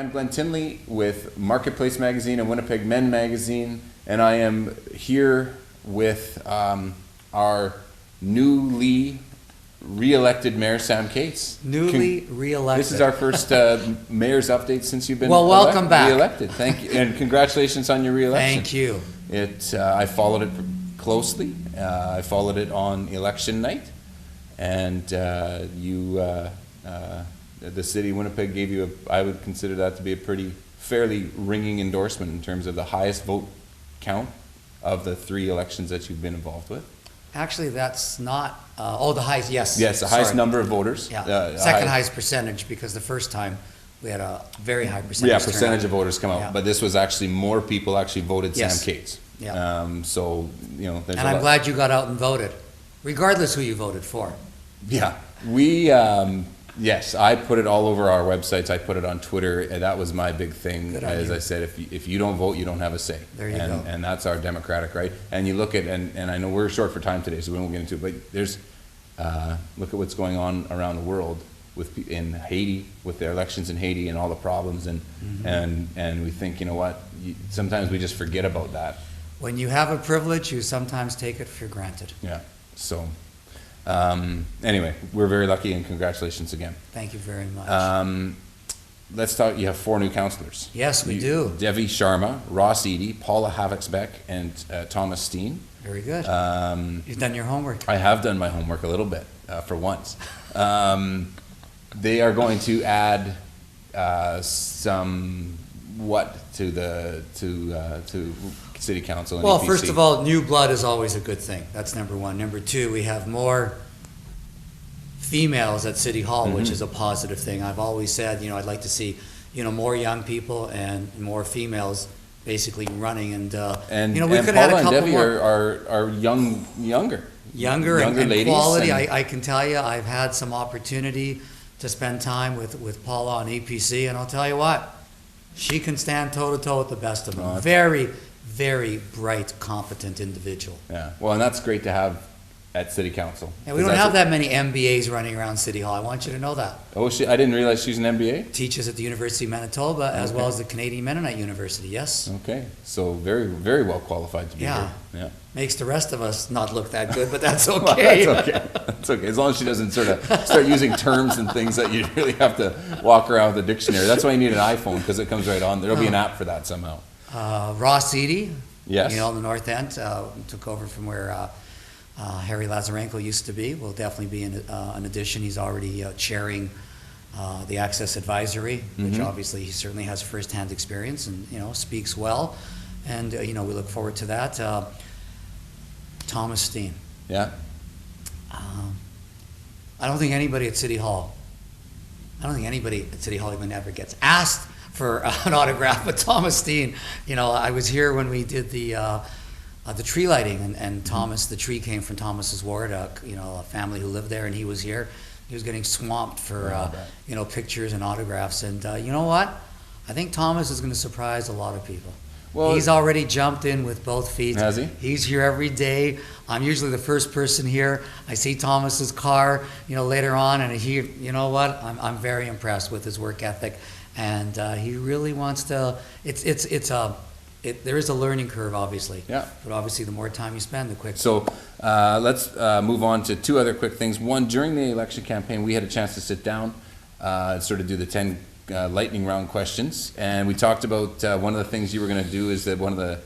I'm Glenn Tinley with Marketplace Magazine and Winnipeg Men Magazine, and I am here with our newly re-elected Mayor Sam Katz. Newly re-elected. This is our first mayor's update since you've been welcome back. re-elected. Thank you, and congratulations on your re-election. Thank you. I followed it closely. I followed it on election night, and the city of Winnipeg gave you I would consider that to be a pretty fairly ringing endorsement in terms of the highest vote count of the 3 elections that you've been involved with. Actually, that's not, the highest, yes. Yes, the highest number of voters. Yeah, second highest percentage, because the first time we had a very high percentage. Yeah, percentage turnout. of voters come out, Yeah. but this was actually more people actually voted Yes. Sam Katz. Yeah. So, you know, there's And I'm glad you got out and voted, regardless who you voted for. Yeah, yes, I put it all over our websites. I put it on Twitter. And that was my big thing. Good on As you. I said, if you don't vote, you don't have a say. There you go. And that's our democratic right. And you look at, and I know we're short for time today, so we won't get into it, but there's, look at what's going on around the world in Haiti, with the elections in Haiti and all the problems. And we think, you know what, sometimes we just forget about that. When you have a privilege, you sometimes take it for granted. Yeah, so. Anyway, we're very lucky, and congratulations again. Thank you very much. Let's talk. You have 4 new councillors. Yes, we do. Devi Sharma, Ross Eady, Paula Havixbeck, and Thomas Steen. Very good. You've done your homework. I have done my homework a little bit, for once. They are going to add somewhat to City Council and Well, EPC. first of all, new blood is always a good thing. That's number one. Number two, we have more females at City Hall, which is a positive thing. I've always said, I'd like to see, more young people and more females basically running, and we could have had a couple Debbie more. are younger And ladies, quality. and I can tell you, I've had some opportunity to spend time with Paula on EPC, and I'll tell you what, she can stand toe-to-toe with the best of them. Very, very bright, competent individual. Yeah, well, and that's great to have at City Council. And we don't have that many MBAs running around City Hall. I want you to know that. Oh, I didn't realize she's an MBA? Teaches at the University of Manitoba, as well as the Canadian Mennonite University, yes. Okay, so very, very well qualified to be here. Yeah. Makes the rest of us not look that good, but that's Well, okay. that's okay. That's okay. As long as she doesn't start using terms and things that you really have to walk around with a dictionary. That's why you need an iPhone, because it comes right on. There'll be an app for that somehow. Ross Eady, Yes. on the north end, took over from where Harry Lazarenko used to be. Will definitely be an addition. He's already chairing the Access Advisory, which obviously he certainly has firsthand experience and, speaks well. And, we look forward to that. Thomas Steen. Yeah. I don't think anybody at City Hall even ever gets asked for an autograph, but Thomas Steen, I was here when we did the tree lighting, and Thomas, the tree came from Thomas's ward, a family who lived there, and he was here. He was getting swamped for, pictures and autographs, and you know what? I think Thomas is going to surprise a lot of people. Well, he's already jumped in with both feet. Has he? He's here every day. I'm usually the first person here. I see Thomas's car, later on, and you know what? I'm very impressed with his work ethic, and he really wants to. There is a learning curve, obviously. Yeah. But obviously, the more time you spend, the quicker. So let's move on to 2 other quick things. One, during the election campaign, we had a chance to sit down and sort of do the 10 lightning round questions, and we talked about one of the things you were going to do is that one of the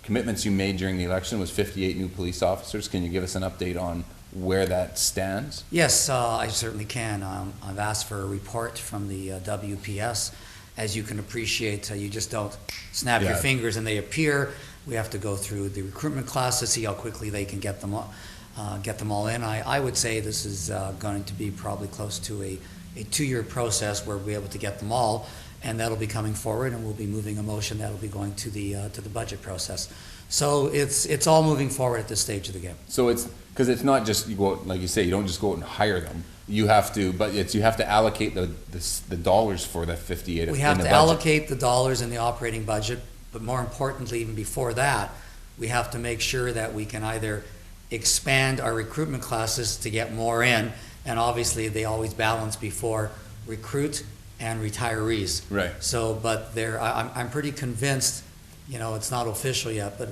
commitments you made during the election was 58 new police officers. Can you give us an update on where that stands? Yes, I certainly can. I've asked for a report from the WPS. As you can appreciate, you just don't snap your fingers and they appear. We have to go through the recruitment class to see how quickly they can get them all in. I would say this is going to be probably close to a 2-year process where we'll be able to get them all, and that'll be coming forward, and we'll be moving a motion that'll be going to the budget process. So it's all moving forward at this stage of the game. So because it's not just you go out, like you say, you don't just go out and hire them. You have to, you have to allocate the dollars for the 58. We have to allocate the dollars in the operating budget, but more importantly, even before that, we have to make sure that we can either expand our recruitment classes to get more in, and obviously they always balance before recruit and retirees. Right. So, but I'm pretty convinced, it's not official yet, but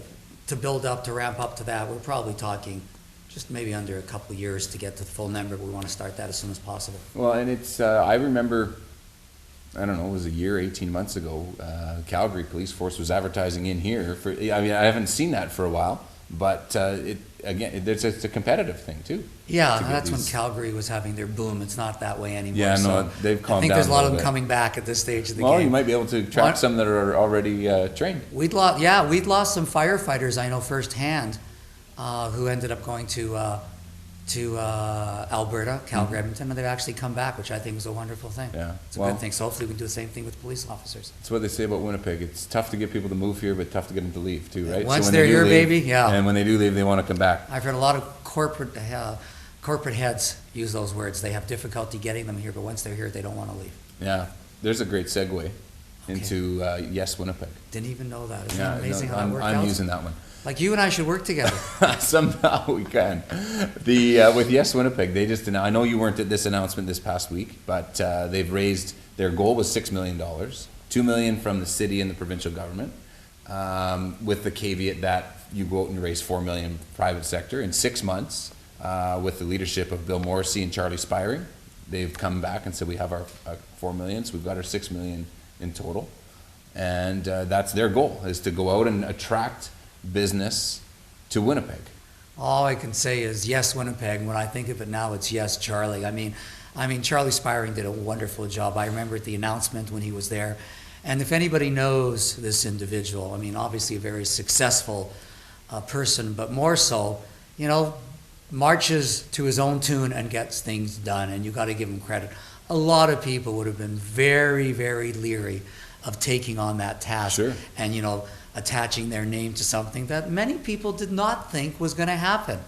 to build up, to ramp up to that, we're probably talking just maybe under a couple of years to get to the full number. We want to start that as soon as possible. Well, and it's, I remember, I don't know, it was a year, 18 months ago, Calgary Police Force was advertising in here for, I mean, I haven't seen that for a while, but it's a competitive thing too. Yeah, that's when Calgary was having their boom. It's not that way anymore. Yeah, no, so they've calmed down. I think there's a lot of them bit. coming back at this stage of the well, game. you might be able to track some that are already trained. We'd lost some firefighters I know firsthand who ended up going to Alberta, Calgary, Edmonton, and they've actually come back, which I think is a wonderful thing. Yeah, it's a good thing. So hopefully we can do the same thing with police officers. That's what they say about Winnipeg. It's tough to get people to move here, but tough to get them to leave too, right? Once they're here, baby, yeah. And when they do leave, they want to come back. I've heard a lot of corporate heads use those words. They have difficulty getting them here, but once they're here, they don't want to leave. Yeah, there's a great segue into Yes Winnipeg. Didn't even know that. Isn't that amazing how that worked out? I'm using that one. Like you and I should work together. Somehow we can. With Yes Winnipeg, they just I know you weren't at this announcement this past week, but they've raised, their goal was $6 million, $2 million from the city and the provincial government, with the caveat that you go out and raise $4 million private sector in 6 months, with the leadership of Bill Morrissey and Charlie Spiring. They've come back and said we have our $4 million, so we've got our $6 million in total, and that's their goal, is to go out and attract business to Winnipeg. All I can say is yes, Winnipeg. When I think of it now, it's yes, Charlie. I mean, Charlie Spiring did a wonderful job. I remember at the announcement when he was there. And if anybody knows this individual, I mean, obviously a very successful person, but more so, marches to his own tune and gets things done. And you got to give him credit. A lot of people would have been very, very leery of taking on that task. Sure. And, attaching their name to something that many people did not think was going to happen.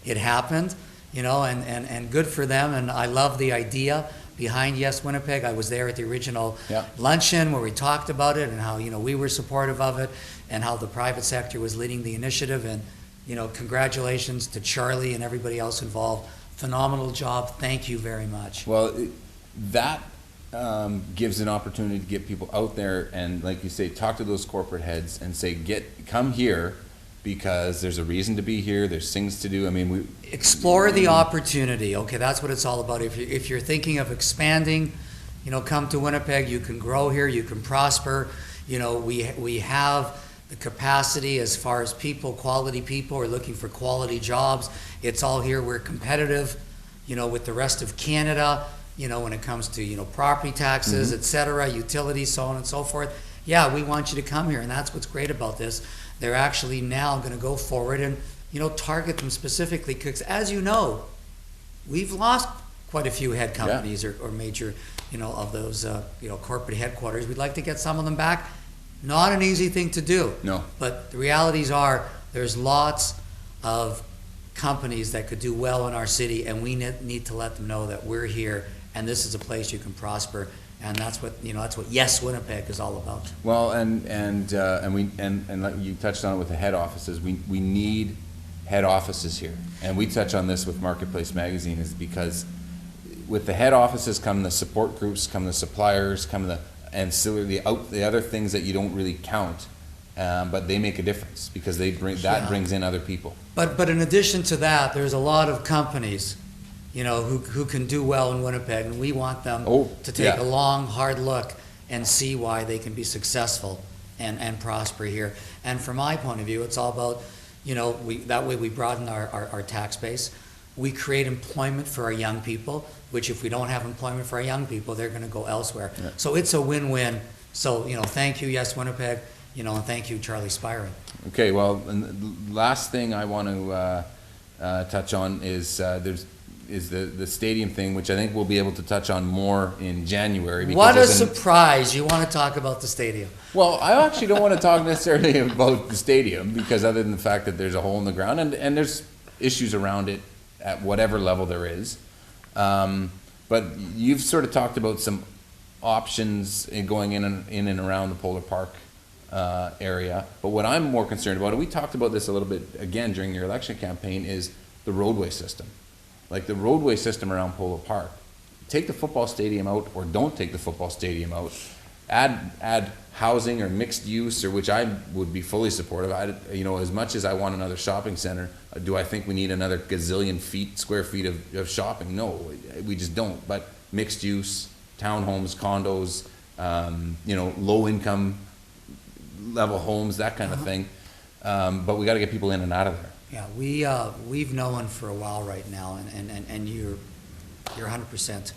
It happened, and good for them. And I love the idea behind Yes Winnipeg. I was there at the original luncheon where we talked about it and how, we were supportive of it and how the private sector was leading the initiative. And, congratulations to Charlie and everybody else involved. Phenomenal job. Thank you very much. Well, that gives an opportunity to get people out there and, like you say, talk to those corporate heads and say, come here because there's a reason to be here. There's things to do. I mean, explore the opportunity. Okay, that's what it's all about. If you're thinking of expanding, come to Winnipeg. You can grow here. You can prosper. We have the capacity as far as quality people are looking for quality jobs. It's all here. We're competitive, with the rest of Canada. When it comes to, property taxes, et cetera, utilities, so on and so forth. Yeah, we want you to come here, and that's what's great about this. They're actually now going to go forward and, target them specifically, because as you know, we've lost quite a few head companies or major, of those, corporate headquarters. We'd like to get some of them back. Not an easy thing to do. No. But the realities are there's lots of companies that could do well in our city, and we need to let them know that we're here. And this is a place you can prosper, and that's what Yes Winnipeg is all about. Well, and like you touched on it with the head offices. We need head offices here, and we touch on this with Marketplace Magazine, is because with the head offices come the support groups, come the suppliers, come the ancillary, the other things that you don't really count, but they make a difference because brings in other people. But in addition to that, there's a lot of companies, who can do well in Winnipeg, and we want them to take a long, hard look and see why they can be successful and prosper here. And from my point of view, it's all about, that way we broaden our tax base. We create employment for our young people, which if we don't have employment for our young people, they're going to go elsewhere. Yeah. So it's a win-win. So, thank you, Yes Winnipeg, and thank you, Charlie Spiring. Okay, well, and the last thing I want to touch on is the stadium thing, which I think we'll be able to touch on more in January. What a surprise. You want to talk about the stadium. Well, I actually don't want to talk necessarily about the stadium, because other than the fact that there's a hole in the ground, and there's issues around it at whatever level there is. But you've sort of talked about some options in going in and around the Polar Park area. But what I'm more concerned about, and we talked about this a little bit again during your election campaign, is the roadway system. Like the roadway system around Polo Park take the football stadium out or don't take the football stadium out. Add housing or mixed use, or which I would be fully supportive. As much as I want another shopping center, do I think we need another gazillion square feet of shopping? No, we just don't. But mixed use, townhomes, condos, low income level homes, that kind of thing. But we got to get people in and out of there. Yeah, we've known for a while right now, and you're 100%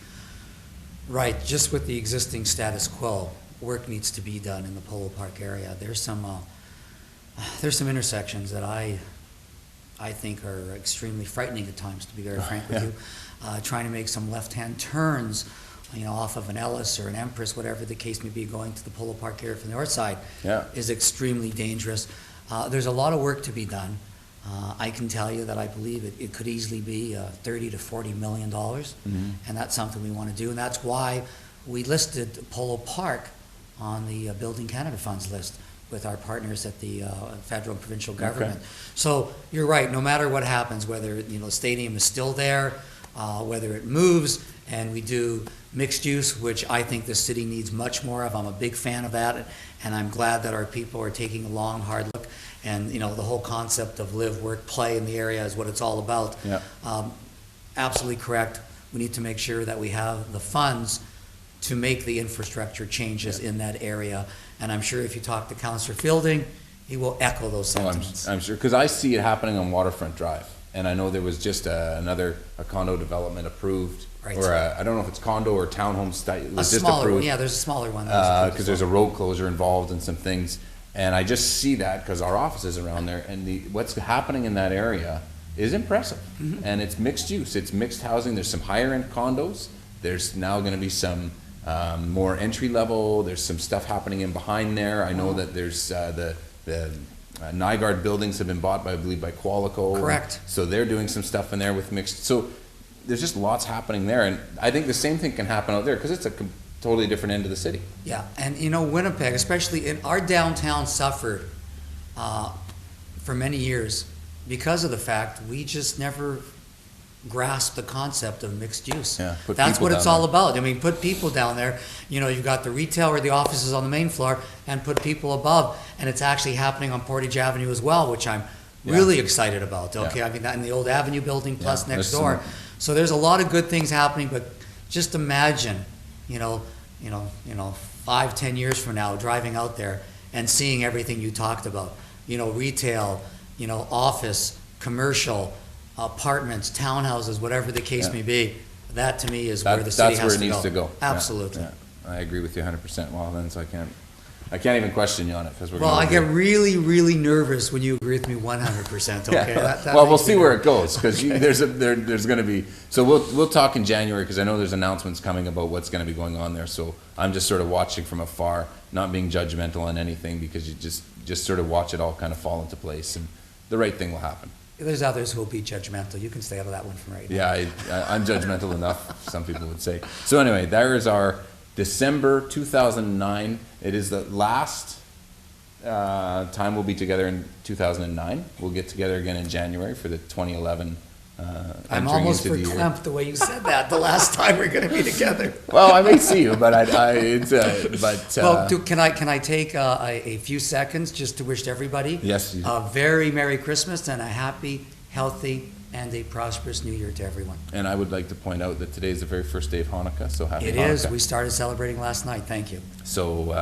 right. Just with the existing status quo, work needs to be done in the Polo Park area. There's some intersections that I think are extremely frightening at times, to be very frank with you. Trying to make some left-hand turns, off of an Ellis or an Empress, whatever the case may be, going to the Polo Park area from the north side is extremely dangerous. There's a lot of work to be done. I can tell you that I believe it could easily be $30 to $40 million, and that's something we want to do, and that's why we listed Polo Park on the Building Canada Funds list with our partners at the federal and provincial government. Okay. So you're right, no matter what happens, whether the stadium is still there, whether it moves, and we do mixed use, which I think the city needs much more of. I'm a big fan of that, and I'm glad that our people are taking a long, hard look. And the whole concept of live, work, play in the area is what it's all about. Yeah. Absolutely correct. We need to make sure that we have the funds to make the infrastructure changes in that area. And I'm sure if you talk to Councillor Fielding, he will echo those sentiments. I'm sure, because I see it happening on Waterfront Drive. And I know there was just a condo development approved. Right. Or I don't know if it's condo or townhome style. A smaller one, yeah, there's a smaller one. Because there's a road closure involved and some things. And I just see that because our office is around there, and what's happening in that area is impressive. Mm-hmm. And it's mixed use, it's mixed housing. There's some higher end condos. There's now going to be some more entry level. There's some stuff happening in behind there. I know that there's the Nygaard buildings have been bought by, I believe, by Qualico. Correct. So they're doing some stuff in there with mixed. So there's just lots happening there, and I think the same thing can happen out there because it's a totally different end of the city. Yeah, and Winnipeg, especially in our downtown, suffered for many years because of the fact we just never grasped the concept of mixed use. Yeah, that's what it's all about. I mean, put people down there. You've got the retail where the office is on the main floor, and put people above, and it's actually happening on Portage Avenue as well, which I'm really excited about. Okay, I mean that in the old Avenue building plus next door. So there's a lot of good things happening, but just imagine 5-10 years from now, driving out there and seeing everything you talked about, retail, office, commercial, apartments, townhouses, whatever the case may be. That to me is where the city has to go. That's where it needs to go. Absolutely. Yeah. I agree with you 100%. Well, then, so I can't even question you on it because I get really, really nervous when you agree with me 100%. Okay. That well, we'll see where it goes because there's going to be. So we'll talk in January because I know there's announcements coming about what's going to be going on there. So I'm just sort of watching from afar, not being judgmental on anything because you just sort of watch it all kind of fall into place and the right thing will happen. There's others who will be judgmental. You can stay out of that one from right now. Yeah, I'm judgmental enough. Some people would say. So anyway, there is our December 2009. It is the last time we'll be together in 2009. We'll get together again in January for the 2011. I'm almost verklempt the way you said that. The last time we're going to be together. Well, I may see you, but can I take a few seconds just to wish everybody a very Merry Christmas and a happy, healthy, and a prosperous New Year to everyone. And I would like to point out that today is the very first day of Hanukkah, so happy Hanukkah. It is. We started celebrating last night. Thank you. So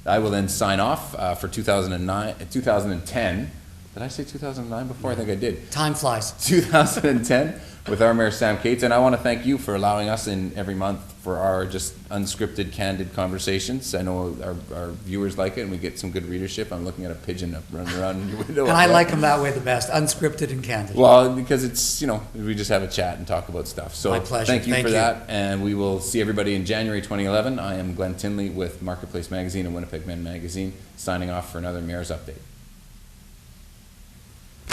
I will then sign off for 2010. Did I say 2009 before? I think I did. Time flies. 2010 with our Mayor Sam Katz. And I want to thank you for allowing us in every month for our just unscripted, candid conversations. I know our viewers like it and we get some good readership. I'm looking at a pigeon running around your window. And I like them that way the best, unscripted and candid. Well, because it's, we just have a chat and talk about stuff. So my pleasure. Thank you for that. And we will see everybody in January 2011. I am Glenn Tinley with Marketplace Magazine and Winnipeg Men Magazine, signing off for another Mayor's Update.